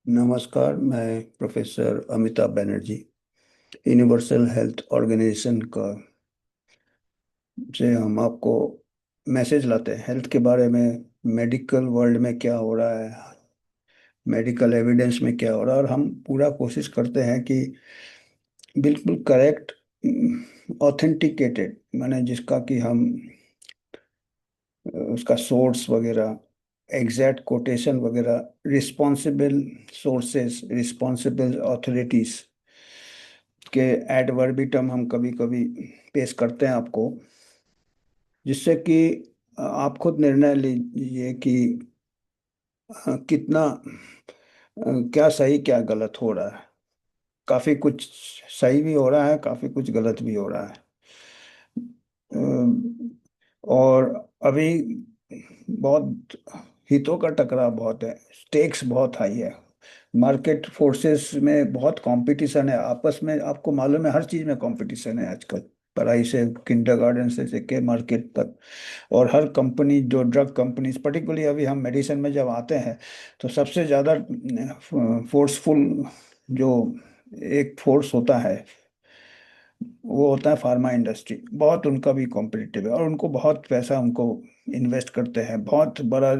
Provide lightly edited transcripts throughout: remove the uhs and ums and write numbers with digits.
नमस्कार। मैं professor Amitabh Banerjee universal health organization का से हम आपको मैसेज लाते हैं हेल्थ के बारे में। मेडिकल वर्ल्ड में क्या हो रहा है, मेडिकल एविडेंस में क्या हो रहा है, और हम पूरा कोशिश करते हैं कि बिल्कुल करेक्ट, ऑथेंटिकेटेड, माने जिसका कि हम उसका सोर्स वगैरह, एग्जैक्ट कोटेशन वगैरह, रिस्पॉन्सिबल सोर्सेस, रिस्पॉन्सिबल अथॉरिटीज के एड वर्बिटम हम कभी कभी पेश करते हैं आपको, जिससे कि आप खुद निर्णय लीजिए कि कितना क्या सही क्या गलत हो रहा है। काफी कुछ सही भी हो रहा है, काफी कुछ गलत भी हो रहा है। और अभी बहुत हितों का टकराव बहुत है, स्टेक्स बहुत हाई है, मार्केट फोर्सेस में बहुत कंपटीशन है आपस में। आपको मालूम है हर चीज में कंपटीशन है आजकल, पढ़ाई से किंडरगार्टन से लेके मार्केट तक। और हर कंपनी, जो ड्रग कंपनीज पर्टिकुलरली, अभी हम मेडिसिन में जब आते हैं तो सबसे ज़्यादा फोर्सफुल जो एक फोर्स होता है वो होता है फार्मा इंडस्ट्री। बहुत उनका भी कॉम्पिटिटिव है और उनको बहुत पैसा उनको इन्वेस्ट करते हैं, बहुत बड़ा।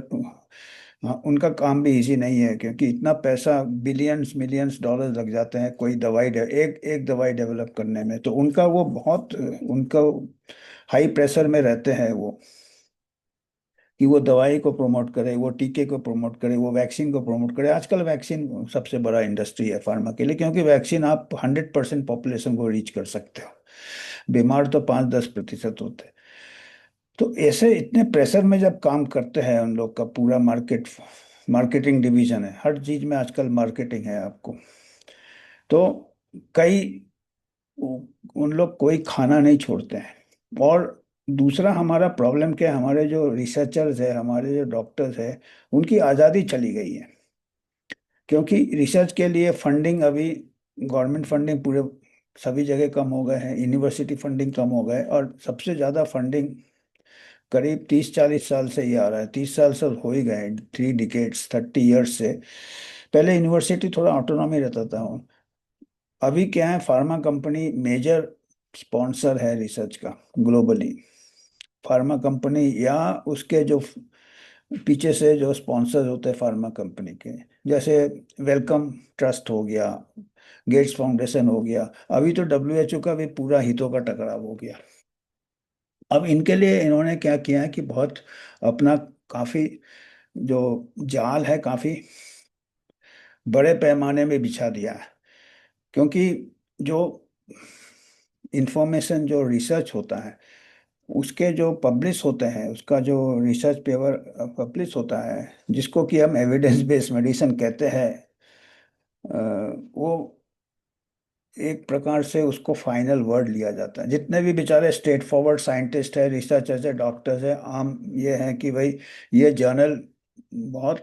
हाँ, उनका काम भी इजी नहीं है, क्योंकि इतना पैसा, बिलियंस मिलियंस डॉलर लग जाते हैं कोई दवाई एक एक दवाई डेवलप करने में। तो उनका वो बहुत, उनका हाई प्रेशर में रहते हैं वो, कि वो दवाई को प्रमोट करे, वो टीके को प्रमोट करे, वो वैक्सीन को प्रमोट करे। आजकल वैक्सीन सबसे बड़ा इंडस्ट्री है फार्मा के लिए, क्योंकि वैक्सीन आप 100% पॉपुलेशन को रीच कर सकते हो, बीमार तो 5-10% होते हैं। तो ऐसे इतने प्रेशर में जब काम करते हैं, उन लोग का पूरा मार्केटिंग डिवीजन है, हर चीज में आजकल मार्केटिंग है आपको। तो कई उन लोग कोई खाना नहीं छोड़ते हैं। और दूसरा हमारा प्रॉब्लम क्या है, हमारे जो रिसर्चर्स है, हमारे जो डॉक्टर्स है, उनकी आज़ादी चली गई है। क्योंकि रिसर्च के लिए फंडिंग अभी, गवर्नमेंट फंडिंग पूरे सभी जगह कम हो गए हैं, यूनिवर्सिटी फंडिंग कम हो गए, और सबसे ज़्यादा फंडिंग करीब 30-40 साल से ही आ रहा है। 30 साल से हो ही गए, 3 डिकेड्स, 30 ईयर्स से। पहले यूनिवर्सिटी थोड़ा ऑटोनॉमी रहता था, अभी क्या है, फार्मा कंपनी मेजर स्पॉन्सर है रिसर्च का ग्लोबली। फार्मा कंपनी या उसके जो पीछे से जो स्पॉन्सर्स होते हैं फार्मा कंपनी के, जैसे वेलकम ट्रस्ट हो गया, गेट्स फाउंडेशन हो गया, अभी तो डब्ल्यूएचओ का भी पूरा हितों का टकराव हो गया। अब इनके लिए इन्होंने क्या किया है कि बहुत अपना काफी जो जाल है, काफी बड़े पैमाने में बिछा दिया है। क्योंकि जो इंफॉर्मेशन, जो रिसर्च होता है, उसके जो पब्लिश होते हैं, उसका जो रिसर्च पेपर पब्लिश होता है, जिसको कि हम एविडेंस बेस्ड मेडिसिन कहते हैं, वो एक प्रकार से उसको फाइनल वर्ड लिया जाता है। जितने भी बेचारे स्ट्रेट फॉरवर्ड साइंटिस्ट है, रिसर्चर्स है, डॉक्टर्स है, आम ये है कि भाई ये जर्नल बहुत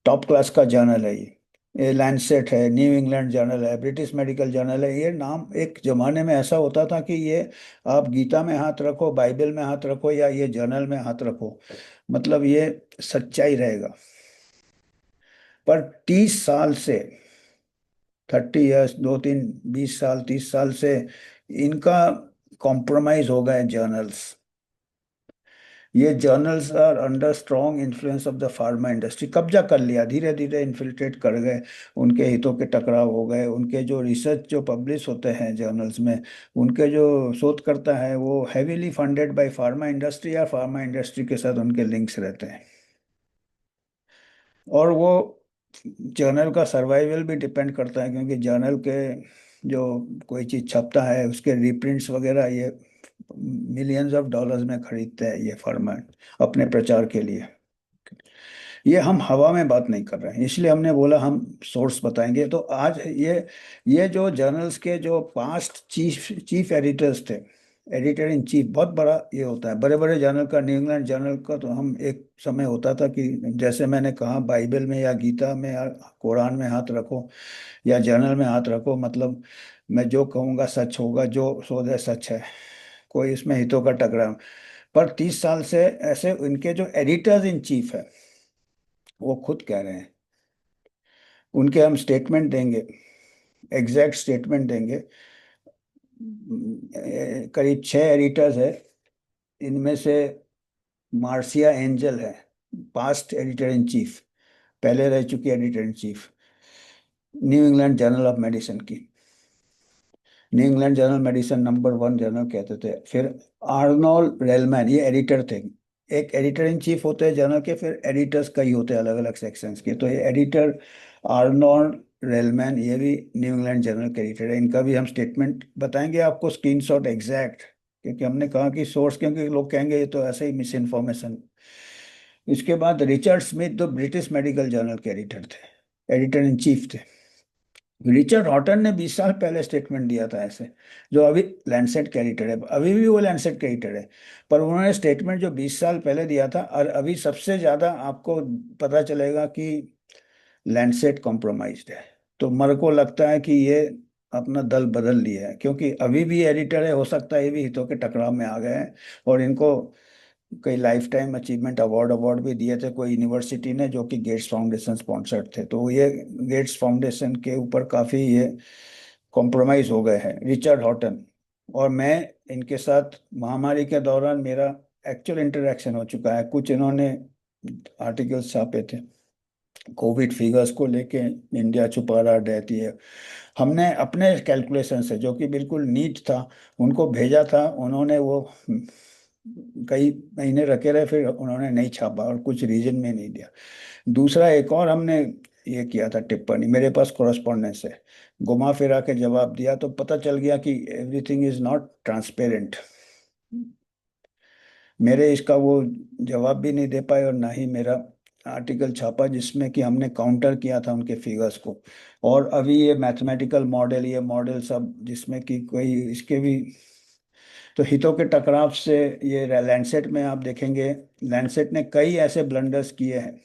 टॉप क्लास का जर्नल है। ये लैंडसेट है, न्यू इंग्लैंड जर्नल है, ब्रिटिश मेडिकल जर्नल है। ये नाम एक जमाने में ऐसा होता था कि ये आप गीता में हाथ रखो, बाइबल में हाथ रखो, या ये जर्नल में हाथ रखो, मतलब ये सच्चाई रहेगा। पर 30 साल से, 30 ईयर्स, 2-3-20 साल, 30 साल से इनका कॉम्प्रोमाइज हो गए जर्नल्स। ये journals are under strong influence of the pharma industry, कब्जा कर लिया, धीरे धीरे इन्फिल्ट्रेट कर गए, उनके हितों के टकराव हो गए। उनके जो रिसर्च जो पब्लिश होते हैं जर्नल्स में, उनके जो शोधकर्ता है वो heavily funded by pharma industry, या फार्मा इंडस्ट्री के साथ उनके लिंक्स रहते हैं। और वो जर्नल का सर्वाइवल भी डिपेंड करता है, क्योंकि जर्नल के जो कोई चीज़ छपता है उसके रीप्रिंट्स वगैरह, ये मिलियंस ऑफ डॉलर्स में खरीदते हैं ये फर्म अपने प्रचार के लिए। ये हम हवा में बात नहीं कर रहे हैं, इसलिए हमने बोला हम सोर्स बताएंगे। तो आज ये जो जर्नल्स के जो पास्ट चीफ चीफ एडिटर्स थे, एडिटर इन चीफ बहुत बड़ा ये होता है, बड़े बड़े जर्नल का, न्यू इंग्लैंड जर्नल का, तो हम एक समय होता था कि जैसे मैंने कहा, बाइबल में या गीता में या कुरान में हाथ रखो या जर्नल में हाथ रखो, मतलब मैं जो कहूँगा सच होगा, जो शोध है सच है, कोई इसमें हितों का टकराव। पर 30 साल से ऐसे इनके जो एडिटर्स इन चीफ है वो खुद कह रहे हैं उनके हम स्टेटमेंट देंगे, एग्जैक्ट स्टेटमेंट देंगे। करीब 6 एडिटर्स है, इनमें से मार्सिया एंजल है पास्ट एडिटर इन चीफ, पहले रह चुकी editor in chief New England journal of medicine की। New England journal medicine number 1 journal कहते थे। फिर आर्नोल्ड रेलमैन, ये एडिटर थे। एक एडिटर इन चीफ होते हैं जर्नल के, फिर एडिटर्स कई होते हैं अलग अलग सेक्शंस के। तो ये एडिटर आर्नोल्ड रेलमैन, ये भी न्यू इंग्लैंड जर्नल के एडिटर है। इनका भी हम स्टेटमेंट बताएंगे आपको, स्क्रीनशॉट एग्जैक्ट, क्योंकि हमने कहा कि सोर्स, क्योंकि लोग कहेंगे ये तो ऐसे ही मिस इन्फॉर्मेशन। इसके बाद रिचर्ड स्मिथ, जो ब्रिटिश मेडिकल जर्नल के एडिटर थे, एडिटर इन चीफ थे। रिचर्ड हॉटन ने 20 साल पहले स्टेटमेंट दिया था ऐसे, जो अभी लैंसेट का एडिटर है, अभी भी वो लैंसेट का एडिटर है। पर उन्होंने स्टेटमेंट जो 20 साल पहले दिया था, और अभी सबसे ज्यादा आपको पता चलेगा कि लैंसेट कॉम्प्रोमाइज्ड है। तो मेरे को लगता है कि ये अपना दल बदल लिया है, क्योंकि अभी भी एडिटर है, हो सकता है ये भी हितों के टकराव में आ गए हैं। और इनको कई life time achievement award award भी दिए थे कोई यूनिवर्सिटी ने, जो कि गेट्स फाउंडेशन स्पॉन्सर्ड थे। तो ये गेट्स फाउंडेशन के ऊपर काफ़ी ये कॉम्प्रोमाइज हो गए हैं रिचर्ड हॉटन। और मैं इनके साथ महामारी के दौरान मेरा एक्चुअल इंटरेक्शन हो चुका है। कुछ इन्होंने आर्टिकल्स छापे थे कोविड फिगर्स को लेके, इंडिया छुपा रहा डेथ ये। हमने अपने कैलकुलेशन से, जो कि बिल्कुल नीट था, उनको भेजा था। उन्होंने वो कई महीने रखे रहे, फिर उन्होंने नहीं छापा और कुछ रीजन में नहीं दिया। दूसरा एक और हमने ये किया था टिप्पणी, मेरे पास कॉरेस्पॉन्डेंस है, घुमा फिरा के जवाब दिया, तो पता चल गया कि एवरीथिंग इज नॉट ट्रांसपेरेंट। मेरे इसका वो जवाब भी नहीं दे पाए, और ना ही मेरा आर्टिकल छापा जिसमें कि हमने काउंटर किया था उनके फिगर्स को। और अभी ये मैथमेटिकल मॉडल, ये मॉडल सब जिसमें कि कोई इसके भी, तो हितों के टकराव से ये लैंडसेट में आप देखेंगे, लैंडसेट ने कई ऐसे ब्लंडर्स किए हैं।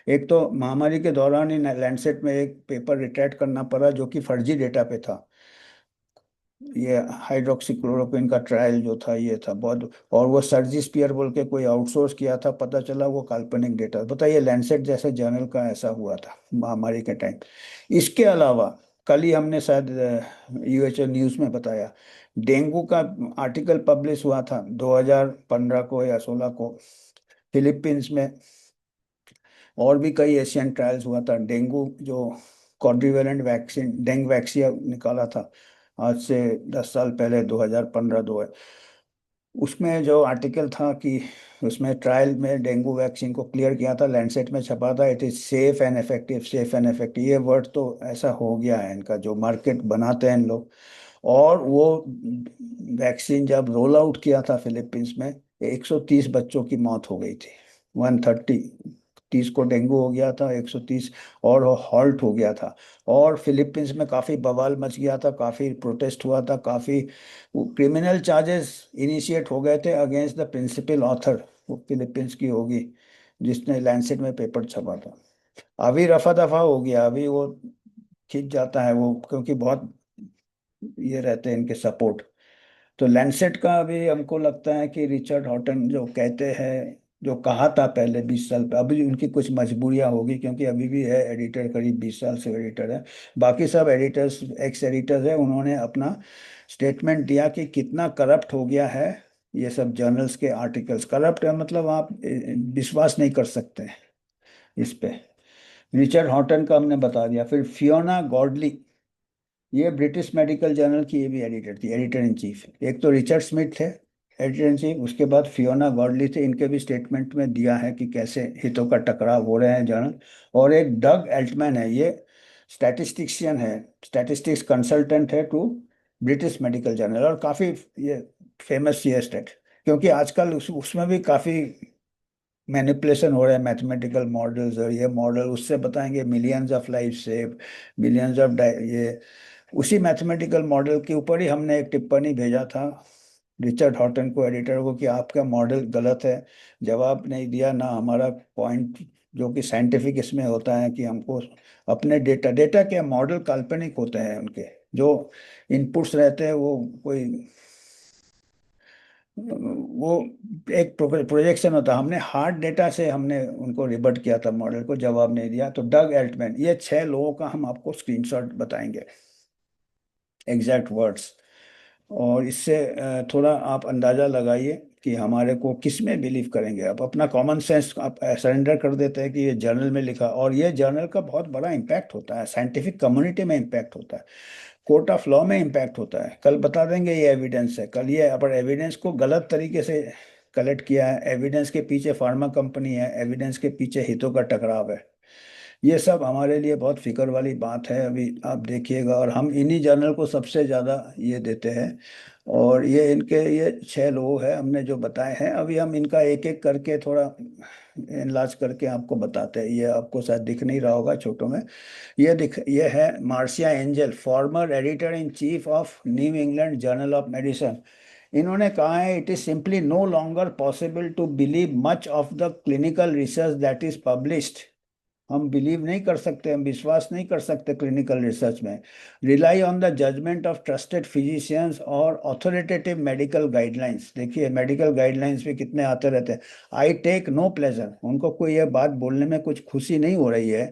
एक तो महामारी के दौरान ही लैंडसेट में एक पेपर रिट्रैक्ट करना पड़ा जो कि फर्जी डेटा पे था। ये हाइड्रोक्सीक्लोरोक्विन का ट्रायल जो था ये था बहुत, और वो सर्जिस्पियर बोल के कोई आउटसोर्स किया था, पता चला वो काल्पनिक डेटा। बताइए, लैंडसेट जैसे जर्नल का ऐसा हुआ था महामारी के टाइम। इसके अलावा कल ही हमने शायद यूएचओ न्यूज़ में बताया, डेंगू का आर्टिकल पब्लिश हुआ था 2015 को या 16 को, फिलीपींस में। और भी कई एशियन ट्रायल्स हुआ था। डेंगू जो क्वाड्रिवेलेंट वैक्सीन डेंग वैक्सीन निकाला था आज से 10 साल पहले, 2015 दो है। उसमें जो आर्टिकल था कि उसमें ट्रायल में डेंगू वैक्सीन को क्लियर किया था, लैंडसेट में छपा था, it is safe and effective, safe and effective. ये वर्ड तो ऐसा हो गया है इनका, जो मार्केट बनाते हैं इन लोग। और वो वैक्सीन जब रोल आउट किया था फिलीपींस में, 130 बच्चों की मौत हो गई थी। 130, 30 को डेंगू हो गया था, 130 और हॉल्ट हो गया था। और फिलीपींस में काफ़ी बवाल मच गया था, काफ़ी प्रोटेस्ट हुआ था, काफ़ी क्रिमिनल चार्जेस इनिशिएट हो गए थे अगेंस्ट द प्रिंसिपल ऑथर, वो फिलीपींस की होगी जिसने लैंसेट में पेपर छपा था। अभी रफा दफा हो गया, अभी वो खिंच जाता है वो, क्योंकि बहुत ये रहते हैं इनके सपोर्ट। तो लैंसेट का अभी हमको लगता है कि रिचर्ड हॉटन जो कहते हैं, जो कहा था पहले 20 साल पहले, अभी उनकी कुछ मजबूरियां होगी, क्योंकि अभी भी है एडिटर, करीब 20 साल से एडिटर है। बाकी सब एडिटर्स एक्स एडिटर्स है, उन्होंने अपना स्टेटमेंट दिया कि कितना करप्ट हो गया है ये सब जर्नल्स के आर्टिकल्स। करप्ट है मतलब आप विश्वास नहीं कर सकते हैं इस पे। रिचर्ड हॉटन का हमने बता दिया। फिर फियोना गॉडली, ये ब्रिटिश मेडिकल जर्नल की ये भी एडिटर थी, एडिटर इन चीफ। एक तो रिचर्ड स्मिथ थे एडिटर इन चीफ, उसके बाद फियोना गॉडली थे। इनके भी स्टेटमेंट में दिया है कि कैसे हितों का टकराव हो रहे हैं जर्नल। और एक डग एल्टमैन है, ये स्टैटिस्टिशियन है, स्टैटिस्टिक्स कंसल्टेंट है टू ब्रिटिश मेडिकल जर्नल, और काफ़ी ये फेमस ये स्टेट, क्योंकि आजकल उसमें भी काफ़ी मैनिपुलेशन हो रहा है मैथमेटिकल मॉडल्स। और ये मॉडल उससे बताएंगे millions of life save, millions of ये उसी मैथमेटिकल मॉडल के ऊपर ही हमने एक टिप्पणी भेजा था रिचर्ड हॉटन को, एडिटर को, कि आपका मॉडल गलत है। जवाब नहीं दिया ना हमारा पॉइंट, जो कि साइंटिफिक इसमें होता है कि हमको अपने डेटा, डेटा के मॉडल काल्पनिक होते हैं उनके, जो इनपुट्स रहते हैं वो कोई वो एक प्रोजेक्शन होता है, हमने हार्ड डेटा से हमने उनको रिबट किया था, मॉडल को जवाब नहीं दिया। तो डग एल्टमैन, ये 6 लोगों का हम आपको स्क्रीनशॉट बताएंगे, एग्जैक्ट वर्ड्स। और इससे थोड़ा आप अंदाजा लगाइए कि हमारे को किस में बिलीव करेंगे। आप अपना कॉमन सेंस आप सरेंडर कर देते हैं कि ये जर्नल में लिखा, और ये जर्नल का बहुत बड़ा इम्पैक्ट होता है, साइंटिफिक कम्युनिटी में इम्पैक्ट होता है, कोर्ट ऑफ लॉ में इम्पैक्ट होता है। कल बता देंगे ये एविडेंस है, कल ये अपर एविडेंस को गलत तरीके से कलेक्ट किया है, एविडेंस के पीछे फार्मा कंपनी है, एविडेंस के पीछे हितों का टकराव है। ये सब हमारे लिए बहुत फिक्र वाली बात है। अभी आप देखिएगा, और हम इन्हीं जर्नल को सबसे ज़्यादा ये देते हैं। और ये इनके ये 6 लोग हैं हमने जो बताए हैं, अभी हम इनका एक एक करके थोड़ा इनलाज करके आपको बताते हैं। ये आपको शायद दिख नहीं रहा होगा छोटों में। ये है Marcia Angell, former editor in chief of New England journal of Medicine. इन्होंने कहा है, it is simply no longer possible to believe much of the clinical research that is published. हम बिलीव नहीं कर सकते, हम विश्वास नहीं कर सकते क्लिनिकल रिसर्च में। Rely on the judgement of trusted physicians और ऑथोरिटेटिव मेडिकल गाइडलाइंस। देखिए मेडिकल गाइडलाइंस भी कितने आते रहते हैं। आई टेक नो प्लेजर, उनको कोई ये बात बोलने में कुछ खुशी नहीं हो रही है।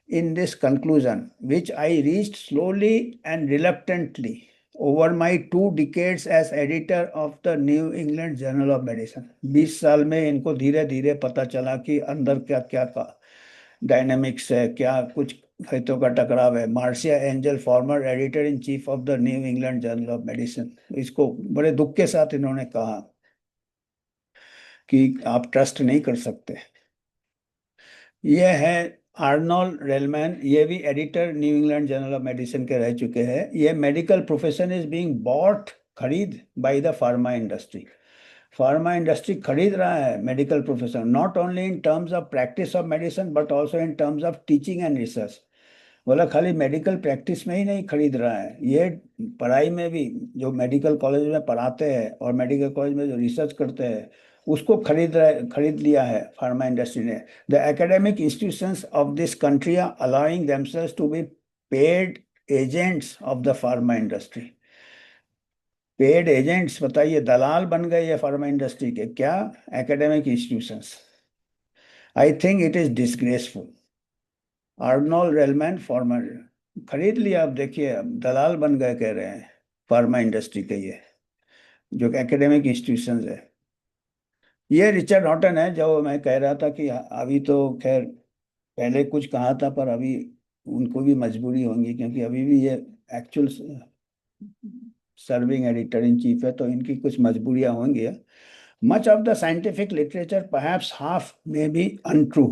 In this conclusion which I reached slowly and reluctantly over my 2 decades as editor of the New England journal of Medicine. 20 साल में इनको धीरे धीरे पता चला कि अंदर क्या क्या का डायनामिक्स है, क्या कुछ हितों का टकराव है। Marcia Angell, former editor in chief of the New England journal of medicine, इसको बड़े दुख के साथ इन्होंने कहा कि आप ट्रस्ट नहीं कर सकते। ये है आर्नोल्ड रेलमैन, ये भी editor New England journal of medicine के रह चुके हैं। ये medical profession is being bought, खरीद by the pharma industry. Pharma industry खरीद रहा है medical profession, not only in terms of practice of medicine but also in terms of teaching and research. बोला खाली मेडिकल प्रैक्टिस में ही नहीं खरीद रहा है, ये पढ़ाई में भी, जो मेडिकल कॉलेज में पढ़ाते हैं और मेडिकल कॉलेज में जो रिसर्च करते हैं उसको खरीद लिया है फार्मा इंडस्ट्री ने। The academic institutions of this country are allowing themselves to be paid agents of the pharma industry. Paid agents, बताइए, दलाल बन गए ये फार्मा इंडस्ट्री के क्या, academic institutions. I think it is disgraceful. Arnold Relman, former, खरीद लिया। अब देखिए अब दलाल बन गए कह रहे हैं फार्मा इंडस्ट्री के, ये जो एकेडमिक इंस्टीट्यूशंस है। ये रिचर्ड हॉटन है, जो मैं कह रहा था कि अभी तो खैर पहले कुछ कहा था, पर अभी उनको भी मजबूरी होंगी क्योंकि अभी भी ये actual serving editor in chief है, तो इनकी कुछ मजबूरियां होंगी। Much of the scientific literature perhaps half में बी अनट्रू।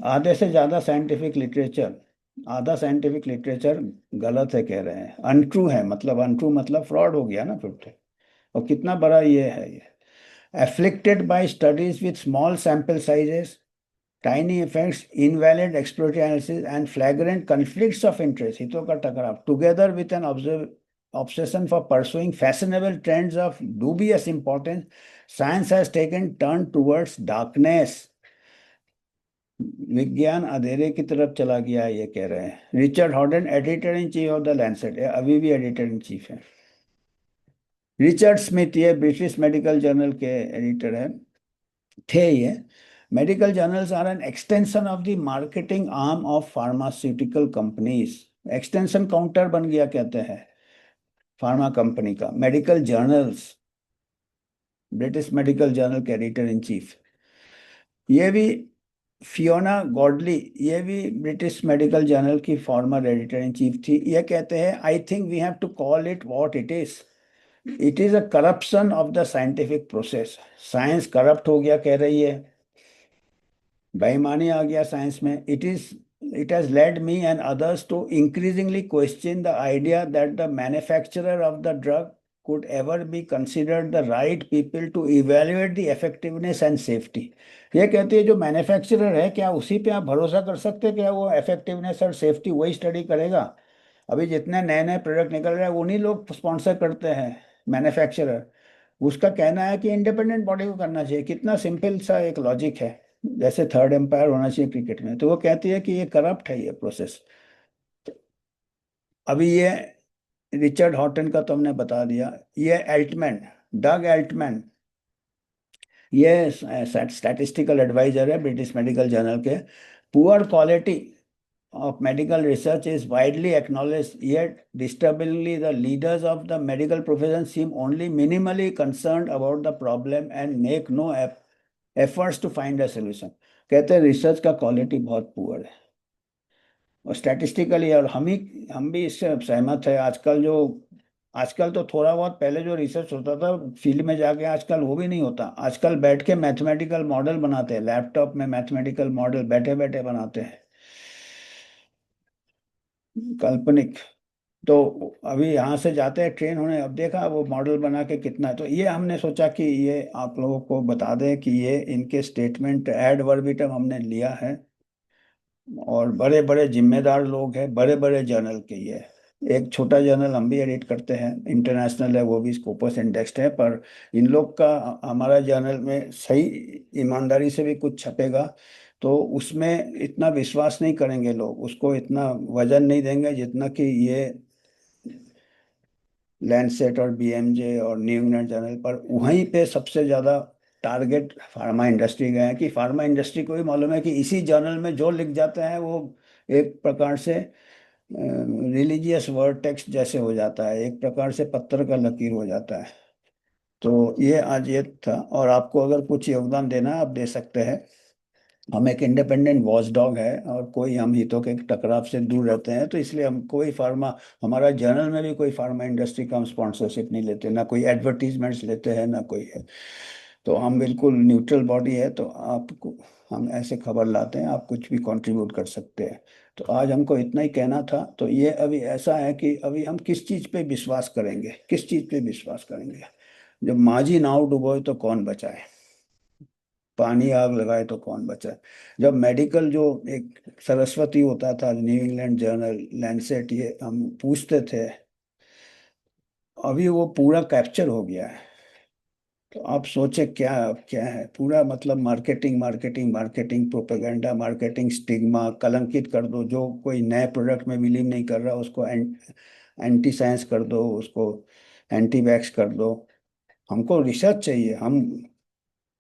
आधे से ज्यादा साइंटिफिक लिटरेचर, आधा साइंटिफिक लिटरेचर गलत है कह रहे हैं, अनट्रू है। मतलब अनट्रू मतलब फ्रॉड हो गया ना फिर तो। और कितना बड़ा ये है ये। Afflicted by studies with small sample sizes, tiny effects, invalid exploratory analysis and flagrant conflicts of interest, हितों का टकराव, together with an obsession for pursuing fashionable trends of dubious importance, science has taken turn towards darkness। विज्ञान अंधेरे की तरफ चला गया है ये कह रहे हैं। Richard Horton, editor in chief of the Lancet, अभी भी एडिटर इन चीफ है। रिचर्ड स्मिथ, ये ब्रिटिश मेडिकल जर्नल के एडिटर है, थे ये। Medical journals are an extension of the marketing arm of pharmaceutical companies. Extension counter बन गया कहते हैं फार्मा कंपनी का, medical journals. British medical journal के एडिटर इन चीफ। ये भी फियोना गॉडली, ये भी ब्रिटिश मेडिकल जर्नल की फॉर्मर एडिटर इन चीफ थी। ये कहते हैं, I think we have to call it what it is a corruption of the scientific process. Science corrupt हो गया कह रही है, बेईमानी आ गया साइंस में। It has led me and others to increasingly question the idea that the manufacturer of the drug could ever be considered the right people to evaluate the effectiveness and safety। ये कहती है जो manufacturer है, क्या उसी पे आप भरोसा कर सकते हैं? क्या वो इफेक्टिवनेस और सेफ्टी वही स्टडी करेगा? अभी जितने नए नए प्रोडक्ट निकल रहे हैं उन्हीं लोग स्पॉन्सर करते हैं, मैन्युफैक्चरर। उसका कहना है कि इंडिपेंडेंट बॉडी को करना चाहिए। कितना सिंपल सा एक लॉजिक है, जैसे थर्ड एम्पायर होना चाहिए क्रिकेट में। तो वो कहती है कि ये करप्ट है ये प्रोसेस। अभी ये रिचर्ड हॉटन का तो हमने बता दिया। ये एल्टमैन, डग एल्टमैन, ये स्टैटिस्टिकल एडवाइजर है ब्रिटिश मेडिकल जर्नल के। Poor quality of medical research is widely acknowledged, yet disturbingly, the leaders of the medical profession seem only minimally concerned about the problem and make no efforts to find a solution। कहते हैं research का quality बहुत poor है, और statistically, और हम भी इससे सहमत है। आजकल तो थोड़ा बहुत, पहले जो रिसर्च होता था फील्ड में जाके, आजकल वो भी नहीं होता। आजकल बैठ के मैथमेटिकल मॉडल बनाते हैं, लैपटॉप में मैथमेटिकल मॉडल बैठे बैठे बनाते हैं, काल्पनिक। तो अभी यहाँ से जाते हैं ट्रेन होने, अब देखा वो मॉडल बना के कितना, तो ये हमने सोचा कि ये आप लोगों को बता दें कि ये इनके स्टेटमेंट एड वर्बिटम हमने लिया है, और बड़े बड़े जिम्मेदार लोग हैं, बड़े बड़े जर्नल के ये। एक छोटा जर्नल हम भी एडिट करते हैं, इंटरनेशनल है, वो भी स्कोपस इंडेक्स्ड है, पर इन लोग का, हमारा जर्नल में सही ईमानदारी से भी कुछ छपेगा तो उसमें इतना विश्वास नहीं करेंगे लोग, उसको इतना वजन नहीं देंगे जितना कि ये लैंडसेट और बीएमजे और न्यू इंग्लैंड जर्नल पर। वहीं पे सबसे ज़्यादा टारगेट फार्मा इंडस्ट्री गए हैं, कि फार्मा इंडस्ट्री को भी मालूम है कि इसी जर्नल में जो लिख जाता है वो एक प्रकार से रिलीजियस वर्ड टेक्स्ट जैसे हो जाता है, एक प्रकार से पत्थर का लकीर हो जाता है। तो ये आज ये था, और आपको अगर कुछ योगदान देना है आप दे सकते हैं। हम एक इंडिपेंडेंट वॉच डॉग है, और कोई हम हितों के टकराव से दूर रहते हैं, तो इसलिए हम कोई फार्मा, हमारा जर्नल में भी कोई फार्मा इंडस्ट्री का हम स्पॉन्सरशिप नहीं लेते, ना कोई एडवर्टीजमेंट्स लेते हैं, ना कोई है। तो हम बिल्कुल न्यूट्रल बॉडी है, तो आपको हम ऐसे खबर लाते हैं, आप कुछ भी कंट्रीब्यूट कर सकते हैं। तो आज हमको इतना ही कहना था। तो ये अभी ऐसा है कि अभी हम किस चीज़ पे विश्वास करेंगे, किस चीज़ पे विश्वास करेंगे? जब माझी नाव डुबोए तो कौन बचाए, पानी आग लगाए तो कौन बचाए। जब मेडिकल जो एक सरस्वती होता था, न्यू इंग्लैंड जर्नल, लैंसेट, ये हम पूछते थे, अभी वो पूरा कैप्चर हो गया है। तो आप सोचे क्या, क्या है पूरा, मतलब marketing marketing marketing, propaganda, marketing, stigma, कलंकित कर दो। जो कोई नए प्रोडक्ट में बिलीव नहीं कर रहा उसको एंटी साइंस कर दो, उसको एंटी वैक्स कर दो। हमको रिसर्च चाहिए, हम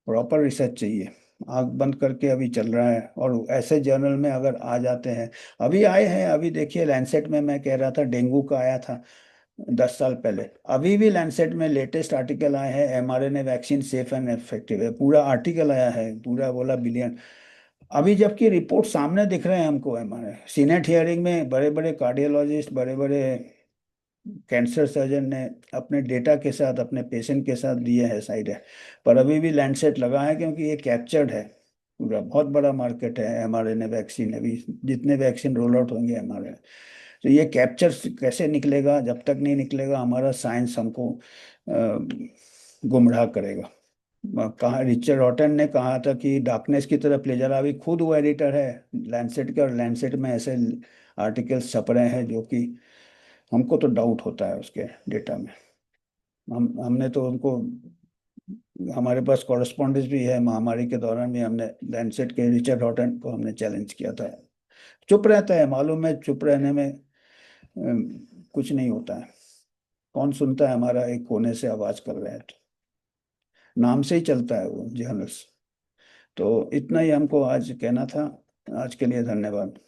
प्रॉपर रिसर्च चाहिए। आंख बंद करके अभी चल रहा है, और ऐसे जर्नल में अगर आ जाते हैं, अभी आए हैं, अभी देखिए लैंसेट में मैं कह रहा था डेंगू का आया था 10 साल पहले, अभी भी लैंसेट में लेटेस्ट आर्टिकल आए हैं, mRNA vaccine safe and effective है, पूरा आर्टिकल आया है, पूरा बोला बिलियन। अभी जबकि रिपोर्ट सामने दिख रहे हैं हमको, हमारे सीनेट हियरिंग में बड़े बड़े कार्डियोलॉजिस्ट, बड़े बड़े कैंसर सर्जन ने अपने डेटा के साथ, अपने पेशेंट के साथ दिए हैं साइड है, पर अभी भी लैंडसेट लगा है, क्योंकि ये कैप्चर्ड है। पूरा बहुत बड़ा मार्केट है एमआरएनए वैक्सीन, अभी जितने वैक्सीन रोल आउट होंगे एमआरएनए, तो ये कैप्चर कैसे निकलेगा? जब तक नहीं निकलेगा हमारा साइंस हमको गुमराह करेगा। कहा, रिचर्ड हॉटन ने कहा था कि डार्कनेस की तरफ ले जा रहा, अभी खुद वो एडिटर है लैंसेट के, और लैंसेट में ऐसे आर्टिकल्स छप रहे हैं जो कि हमको तो डाउट होता है उसके डेटा में। हमने तो उनको, हमारे पास कॉरेस्पॉन्डेंस भी है, महामारी के दौरान भी हमने लैंसेट के रिचर्ड हॉटन को हमने चैलेंज किया था। चुप रहता है, मालूम है चुप रहने में कुछ नहीं होता है। कौन सुनता है हमारा एक कोने से आवाज कर रहे हैं तो, नाम से ही चलता है वो जर्नल्स। तो इतना ही हमको आज कहना था। आज के लिए धन्यवाद।